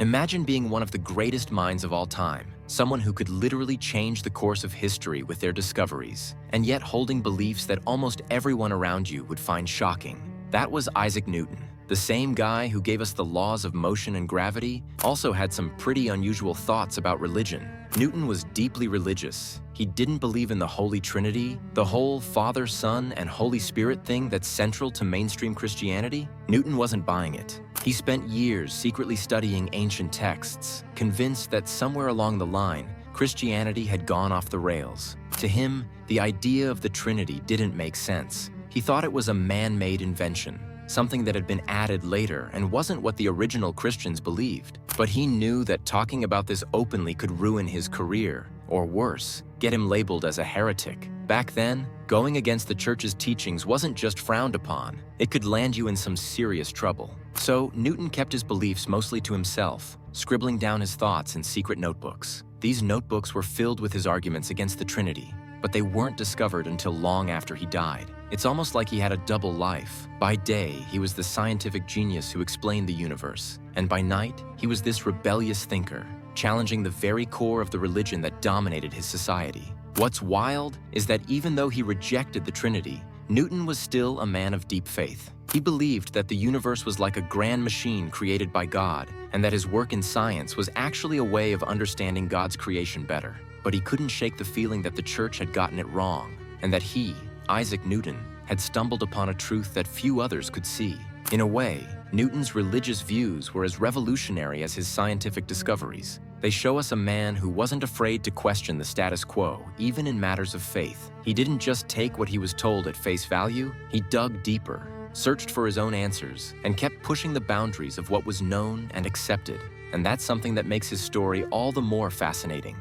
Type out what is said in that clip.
Imagine being one of the greatest minds of all time, someone who could literally change the course of history with their discoveries, and yet holding beliefs that almost everyone around you would find shocking. That was Isaac Newton. The same guy who gave us the laws of motion and gravity also had some pretty unusual thoughts about religion. Newton was deeply religious. He didn't believe in the Holy Trinity, the whole Father, Son, and Holy Spirit thing that's central to mainstream Christianity. Newton wasn't buying it. He spent years secretly studying ancient texts, convinced that somewhere along the line, Christianity had gone off the rails. To him, the idea of the Trinity didn't make sense. He thought it was a man-made invention, something that had been added later and wasn't what the original Christians believed. But he knew that talking about this openly could ruin his career, or worse, get him labeled as a heretic. Back then, going against the church's teachings wasn't just frowned upon, it could land you in some serious trouble. So Newton kept his beliefs mostly to himself, scribbling down his thoughts in secret notebooks. These notebooks were filled with his arguments against the Trinity, but they weren't discovered until long after he died. It's almost like he had a double life. By day, he was the scientific genius who explained the universe, and by night, he was this rebellious thinker, challenging the very core of the religion that dominated his society. What's wild is that even though he rejected the Trinity, Newton was still a man of deep faith. He believed that the universe was like a grand machine created by God, and that his work in science was actually a way of understanding God's creation better. But he couldn't shake the feeling that the church had gotten it wrong, and that he, Isaac Newton, had stumbled upon a truth that few others could see. In a way, Newton's religious views were as revolutionary as his scientific discoveries. They show us a man who wasn't afraid to question the status quo, even in matters of faith. He didn't just take what he was told at face value, he dug deeper, searched for his own answers, and kept pushing the boundaries of what was known and accepted. And that's something that makes his story all the more fascinating.